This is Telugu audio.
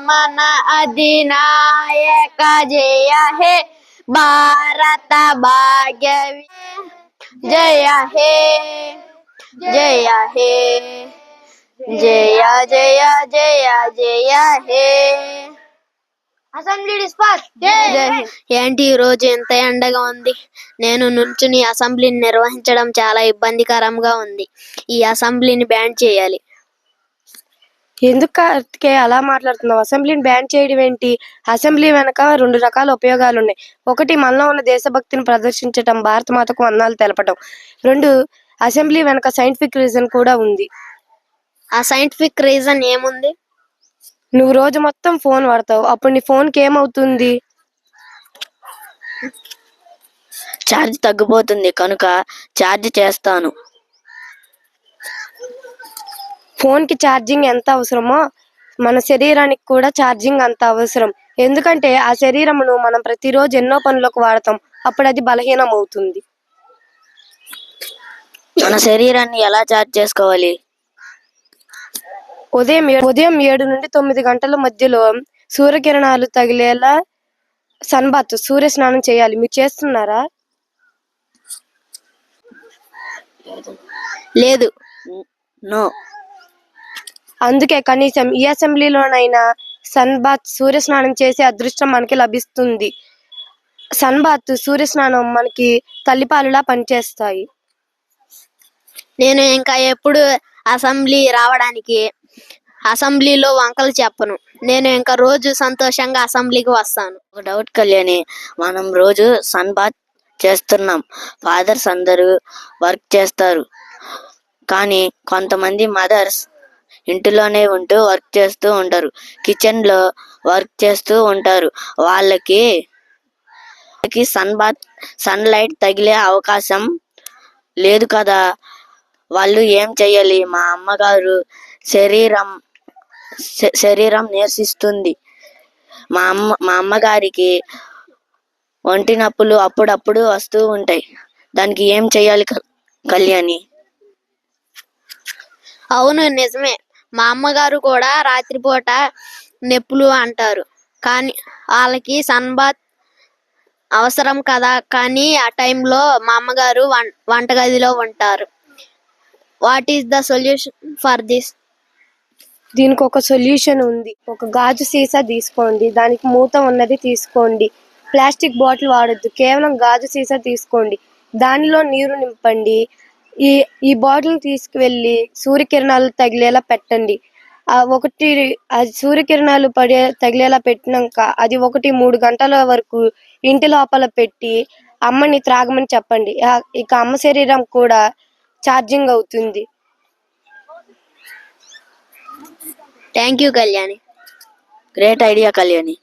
మన అధినాయక జయ హే భారత భాగ్య జయ హే జయ హే జయ జయ జయ జయ హే. ఏంటి ఈ రోజు ఎంత ఎండగా ఉంది? నేను నుంచుని అసెంబ్లీని నిర్వహించడం చాలా ఇబ్బందికరంగా ఉంది. ఈ అసెంబ్లీని బ్యాన్ చేయాలి. ఎందుకు కార్తికే అలా మాట్లాడుతున్నావు? అసెంబ్లీని బ్యాన్ చేయడం ఏంటి? అసెంబ్లీ వెనక 2 రకాల ఉపయోగాలు ఉన్నాయి. ఒకటి, మనలో ఉన్న దేశభక్తిని ప్రదర్శించటం, భారత మాతకు వందనాలు తెలపటం. 2, అసెంబ్లీ వెనక సైంటిఫిక్ రీజన్ కూడా ఉంది. ఆ సైంటిఫిక్ రీజన్ ఏముంది? నువ్వు రోజు మొత్తం ఫోన్ వాడతావు. అప్పుడు నీ ఫోన్కి ఏమవుతుంది? ఛార్జ్ తగ్గిపోతుంది కనుక ఛార్జ్ చేస్తాను. ఫోన్కి ఛార్జింగ్ ఎంత అవసరమో మన శరీరానికి కూడా ఛార్జింగ్ అంత అవసరం. ఎందుకంటే ఆ శరీరమును మనం ప్రతిరోజు ఎన్నో పనులకు వాడతాం. అప్పుడు అది బలహీనం అవుతుంది. మన శరీరాన్ని ఎలా ఛార్జ్ చేసుకోవాలి? ఉదయం 7 నుండి 9 గంటల మధ్యలో సూర్యకిరణాలు తగిలేలా సన్ బాత్, సూర్య స్నానం చేయాలి. మీరు చేస్తున్నారా? లేదు, నో. అందుకే కనీసం ఈ అసెంబ్లీలోనైనా సన్ బాత్, సూర్య స్నానం చేసే అదృష్టం మనకి లభిస్తుంది. సన్ బాత్, సూర్య స్నానం మనకి తల్లిపాలులా పనిచేస్తాయి. నేను ఇంకా ఎప్పుడు అసెంబ్లీ రావడానికి అసెంబ్లీలో వంకలు చెప్పను. నేను ఇంకా రోజు సంతోషంగా అసెంబ్లీకి వస్తాను. ఒక డౌట్ కళ్యాణి, మనం రోజు సన్ బాత్ చేస్తున్నాం. ఫాదర్స్ అందరూ వర్క్ చేస్తారు, కానీ కొంతమంది మదర్స్ ఇంటిలోనే ఉంటూ వర్క్ చేస్తూ ఉంటారు, కిచెన్ లో వర్క్ చేస్తూ ఉంటారు. వాళ్ళకి సన్ లైట్ తగిలే అవకాశం లేదు కదా. వాళ్ళు ఏం చెయ్యాలి? మా అమ్మగారు శరీరం నీరసిస్తుంది. మా అమ్మగారికి ఒంటి నొప్పులు అప్పుడప్పుడు వస్తూ ఉంటాయి. దానికి ఏం చెయ్యాలి కళ్యాణి? అవును, నిజమే. మా అమ్మగారు కూడా రాత్రిపూట నొప్పులు అంటారు, కానీ వాళ్ళకి సన్ బాత్ అవసరం కదా. కానీ ఆ టైంలో మా అమ్మగారు వంటగదిలో ఉంటారు. What is the solution for this? దీనికి ఒక సొల్యూషన్ ఉంది. ఒక గాజు సీసా తీసుకోండి, దానికి మూత ఉన్నది తీసుకోండి. ప్లాస్టిక్ బాటిల్ వాడొద్దు, కేవలం గాజు సీసా తీసుకోండి. దానిలో నీరు నింపండి. ఈ బాటిల్ తీసుకువెళ్ళి సూర్యకిరణాలు తగిలేలా పెట్టండి. సూర్యకిరణాలు తగిలేలా పెట్టినాక అది 3 గంటల వరకు ఇంటి లోపల పెట్టి అమ్మని త్రాగమని చెప్పండి. ఇక అమ్మ శరీరం కూడా ఛార్జింగ్ అవుతుంది. Thank you Kalyani. Great idea Kalyani.